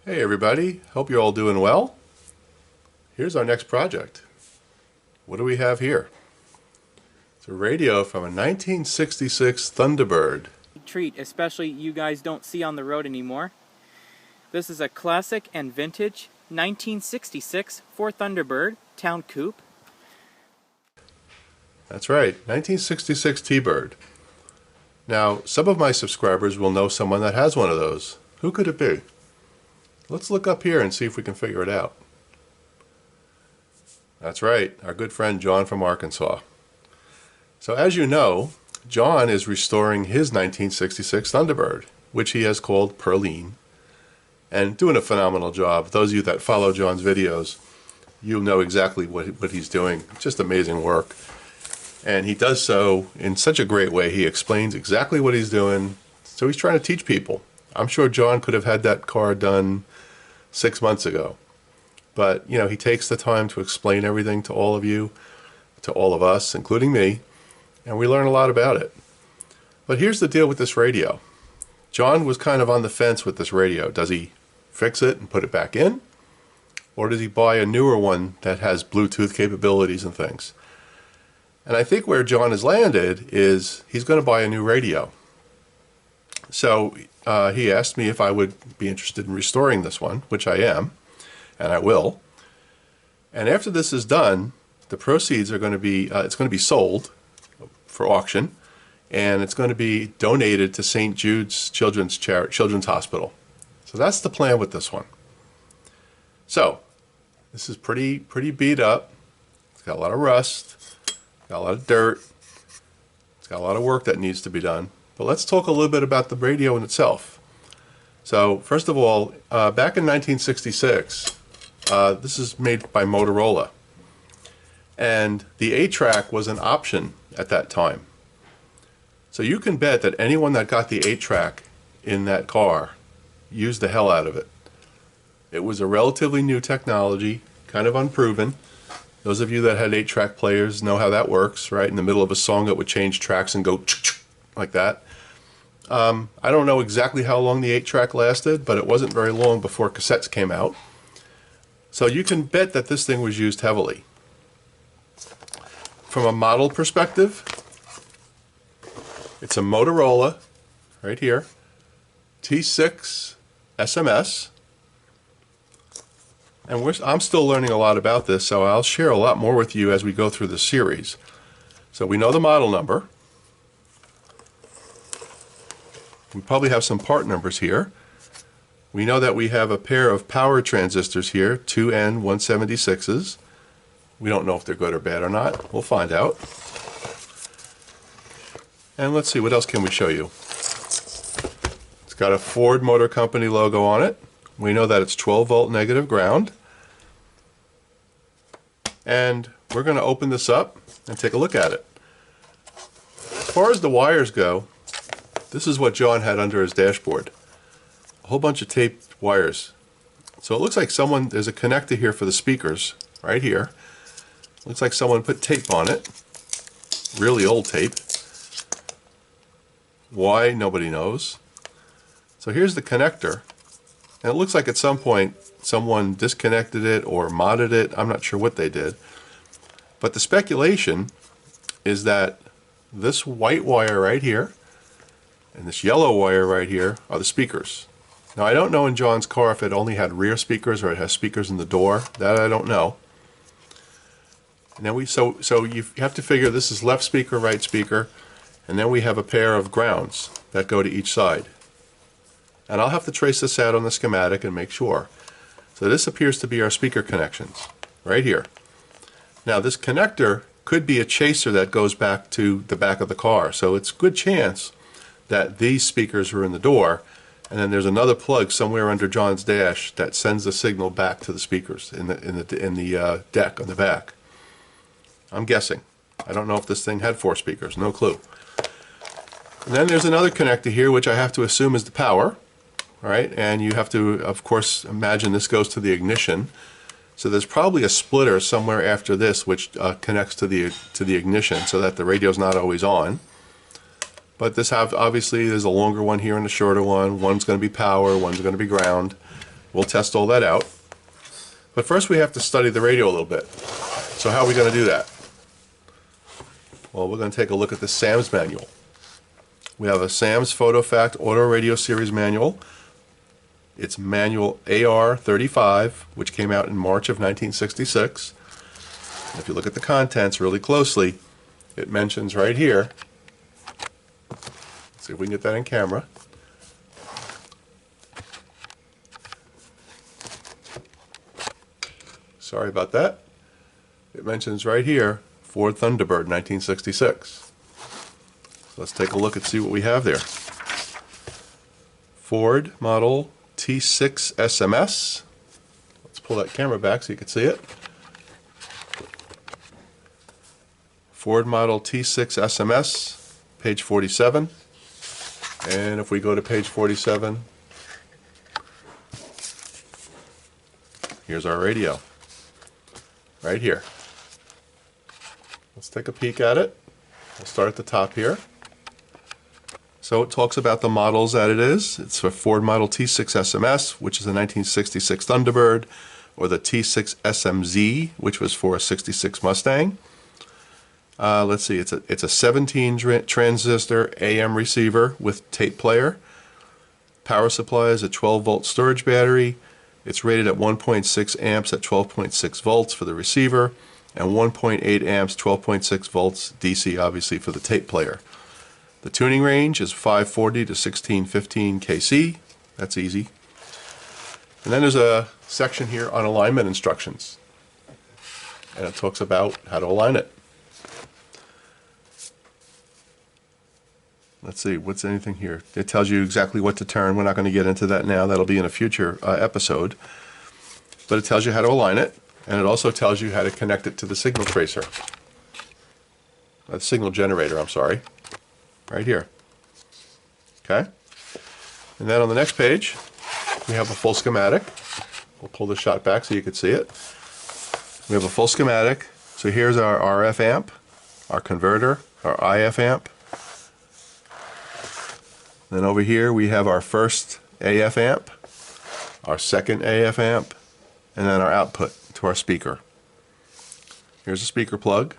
Hey everybody, hope you're all doing well. Here's our next project. What do we have here? It's a radio from a 1966 Thunderbird. Treat, especially you guys don't see on the road anymore. This is a classic and vintage 1966 Ford Thunderbird Town Coupe. That's right, 1966 T-Bird. Now, some of my subscribers will know someone that has one of those. Who could it be? Let's look up here and see if we can figure it out. That's right, our good friend John from Arkansas. So as you know, John is restoring his 1966 Thunderbird, which he has called Perline, and doing a phenomenal job. Those of you that follow John's videos, you'll know exactly what he's doing. Just amazing work. And he does so in such a great way. He explains exactly what he's doing. So he's trying to teach people. I'm sure John could have had that car done 6 months ago. But, you know, he takes the time to explain everything to all of you, to all of us, including me, and we learn a lot about it. But here's the deal with this radio. John was kind of on the fence with this radio. Does he fix it and put it back in? Or does he buy a newer one that has Bluetooth capabilities and things? And I think where John has landed is he's going to buy a new radio. So he asked me if I would be interested in restoring this one, which I am, and I will. And after this is done, the proceeds are going to be, it's going to be sold for auction, and it's going to be donated to St. Jude's Children's Hospital. So that's the plan with this one. So this is pretty beat up. It's got a lot of rust, got a lot of dirt, it's got a lot of work that needs to be done. But let's talk a little bit about the radio in itself. So first of all, back in 1966, this is made by Motorola. And the 8-track was an option at that time. So you can bet that anyone that got the 8-track in that car used the hell out of it. It was a relatively new technology, kind of unproven. Those of you that had 8-track players know how that works, right? In the middle of a song it would change tracks and go like that. I don't know exactly how long the 8-track lasted, but it wasn't very long before cassettes came out. So you can bet that this thing was used heavily. From a model perspective, it's a Motorola, right here, T6SMS. And I'm still learning a lot about this, so I'll share a lot more with you as we go through the series. So we know the model number. We probably have some part numbers here. We know that we have a pair of power transistors here, 2N176s. We don't know if they're good or bad or not. We'll find out. And let's see, what else can we show you? It's got a Ford Motor Company logo on it. We know that it's 12-volt negative ground. And we're going to open this up and take a look at it. As far as the wires go, this is what John had under his dashboard. A whole bunch of taped wires. So it looks like there's a connector here for the speakers, right here. Looks like someone put tape on it. Really old tape. Why? Nobody knows. So here's the connector. And it looks like at some point someone disconnected it or modded it. I'm not sure what they did. But the speculation is that this white wire right here and this yellow wire right here are the speakers. Now I don't know in John's car if it only had rear speakers or it has speakers in the door. That I don't know. And then so you have to figure this is left speaker, right speaker, and then we have a pair of grounds that go to each side. And I'll have to trace this out on the schematic and make sure. So this appears to be our speaker connections, right here. Now this connector could be a chaser that goes back to the back of the car. So it's a good chance that these speakers are in the door, and then there's another plug somewhere under John's dash that sends the signal back to the speakers in the deck on the back. I'm guessing. I don't know if this thing had 4 speakers, no clue. And then there's another connector here, which I have to assume is the power. Right, and you have to, of course, imagine this goes to the ignition. So there's probably a splitter somewhere after this which connects to the ignition so that the radio's not always on. But this obviously there's a longer one here and a shorter one. One's going to be power, one's going to be ground. We'll test all that out. But first we have to study the radio a little bit. So how are we going to do that? Well, we're going to take a look at the SAMS manual. We have a SAMS PhotoFact Auto Radio Series manual. It's manual AR35, which came out in March of 1966. And if you look at the contents really closely, it mentions right here, let's see if we can get that in camera. Sorry about that. It mentions right here, Ford Thunderbird 1966. So let's take a look and see what we have there. Ford model T6SMS. Let's pull that camera back so you can see it. Ford model T6SMS, page 47. And if we go to page 47, here's our radio. Right here. Let's take a peek at it. We'll start at the top here. So it talks about the models that it is. It's a Ford Model T6SMS, which is a 1966 Thunderbird, or the T6SMZ, which was for a 66 Mustang. Let's see, it's a 17 transistor AM receiver with tape player. Power supply is a 12-volt storage battery. It's rated at 1.6 amps at 12.6 volts for the receiver, and 1.8 amps, 12.6 volts DC, obviously, for the tape player. The tuning range is 540 to 1615 kc. That's easy. And then there's a section here on alignment instructions. And it talks about how to align it. Let's see, what's anything here? It tells you exactly what to turn. We're not going to get into that now. That'll be in a future episode. But it tells you how to align it, and it also tells you how to connect it to the signal tracer. The signal generator, I'm sorry. Right here. Okay? And then on the next page, we have a full schematic. We'll pull the shot back so you can see it. We have a full schematic. So here's our RF amp, our converter, our IF amp. Then over here we have our first AF amp, our second AF amp, and then our output to our speaker. Here's a speaker plug.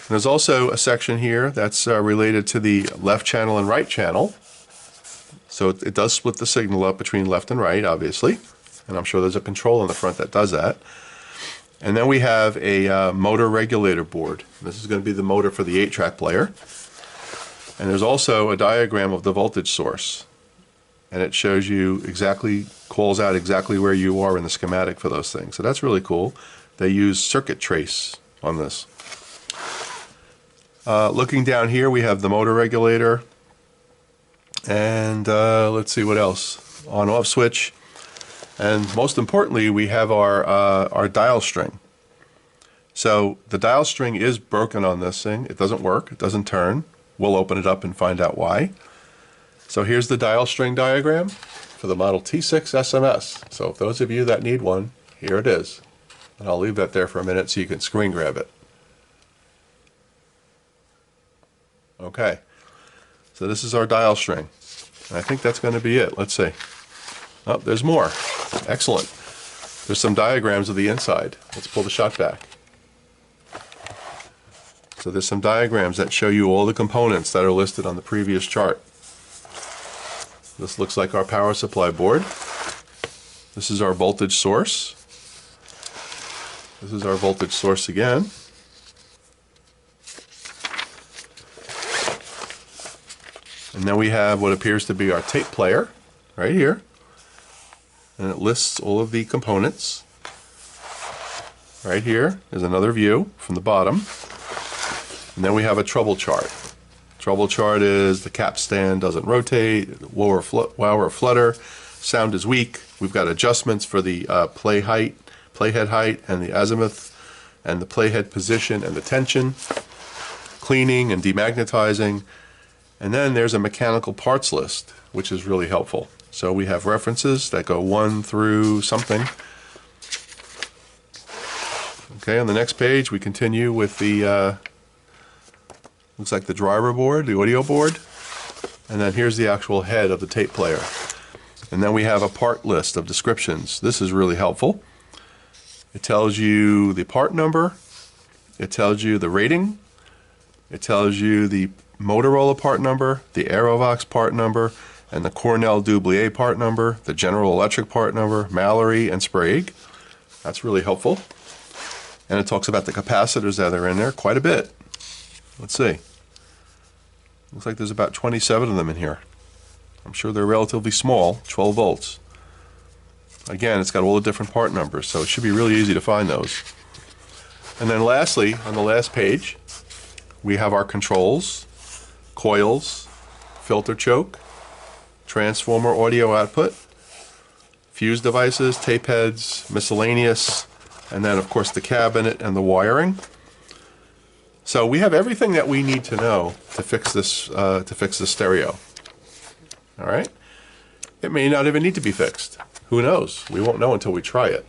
And there's also a section here that's related to the left channel and right channel. So it does split the signal up between left and right, obviously. And I'm sure there's a control in the front that does that. And then we have a motor regulator board. This is going to be the motor for the 8-track player. And there's also a diagram of the voltage source. And it shows you exactly, calls out exactly where you are in the schematic for those things. So that's really cool. They use circuit trace on this. Looking down here, we have the motor regulator. And let's see what else. On-off switch. And most importantly, we have our dial string. So the dial string is broken on this thing. It doesn't work. It doesn't turn. We'll open it up and find out why. So here's the dial string diagram for the Model T6SMS. So if those of you that need one, here it is. And I'll leave that there for a minute so you can screen grab it. Okay. So this is our dial string. And I think that's going to be it. Let's see. Oh, there's more. Excellent. There's some diagrams of the inside. Let's pull the shot back. So there's some diagrams that show you all the components that are listed on the previous chart. This looks like our power supply board. This is our voltage source. This is our voltage source again. And then we have what appears to be our tape player right here. And it lists all of the components. Right here is another view from the bottom. And then we have a trouble chart. Trouble chart is the cap stand doesn't rotate, wow or flutter, sound is weak. We've got adjustments for the playhead height, and the azimuth, and the playhead position and the tension, cleaning and demagnetizing. And then there's a mechanical parts list, which is really helpful. So we have references that go 1 through something. Okay, on the next page we continue with the looks like the driver board, the audio board, and then here's the actual head of the tape player. And then we have a part list of descriptions. This is really helpful. It tells you the part number, it tells you the rating, it tells you the Motorola part number, the Aerovox part number, and the Cornell Dublier part number, the General Electric part number, Mallory, and Sprague. That's really helpful. And it talks about the capacitors that are in there quite a bit. Let's see. Looks like there's about 27 of them in here. I'm sure they're relatively small, 12 volts. Again, it's got all the different part numbers, so it should be really easy to find those. And then lastly, on the last page, we have our controls, coils, filter choke, transformer audio output, fuse devices, tape heads, miscellaneous, and then of course the cabinet and the wiring. So we have everything that we need to know to fix this stereo. All right? It may not even need to be fixed. Who knows? We won't know until we try it.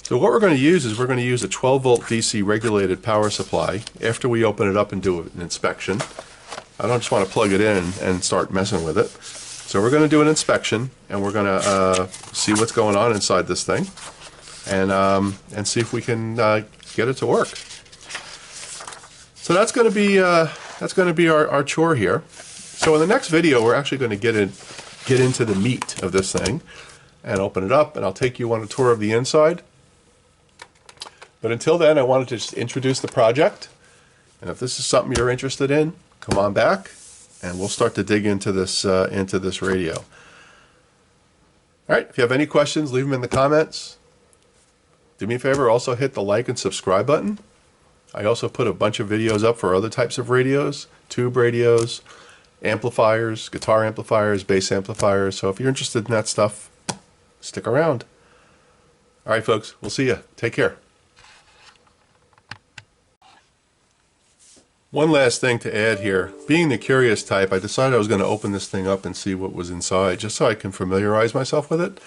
So what we're going to use is we're going to use a 12 volt DC regulated power supply after we open it up and do an inspection. I don't just want to plug it in and start messing with it. So we're going to do an inspection and we're going to see what's going on inside this thing and see if we can get it to work. So that's going to be our chore here. So in the next video we're actually going to get into the meat of this thing and open it up, and I'll take you on a tour of the inside. But until then, I wanted to just introduce the project, and if this is something you're interested in, come on back and we'll start to dig into this radio. All right, if you have any questions, leave them in the comments. Do me a favor, also hit the like and subscribe button. I also put a bunch of videos up for other types of radios, tube radios, amplifiers, guitar amplifiers, bass amplifiers. So if you're interested in that stuff, stick around. All right, folks, we'll see you. Take care. One last thing to add here. Being the curious type, I decided I was going to open this thing up and see what was inside, just so I can familiarize myself with it.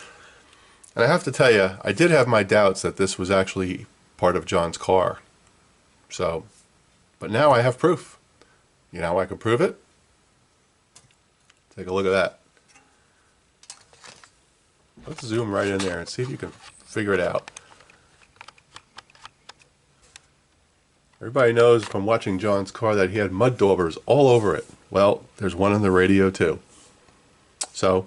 And I have to tell you, I did have my doubts that this was actually part of John's car. So, but now I have proof. You know how I can prove it? Take a look at that. Let's zoom right in there and see if you can figure it out. Everybody knows from watching John's car that he had mud daubers all over it. Well, there's one in the radio too. So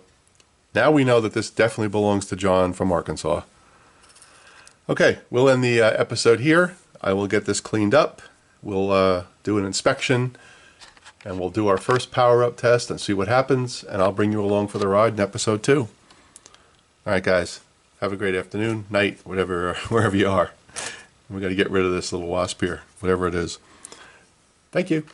now we know that this definitely belongs to John from Arkansas. Okay, we'll end the episode here. I will get this cleaned up. We'll do an inspection and we'll do our first power up test and see what happens, and I'll bring you along for the ride in episode 2. All right, guys, have a great afternoon, night, whatever, wherever you are. We got to get rid of this little wasp here, whatever it is. Thank you.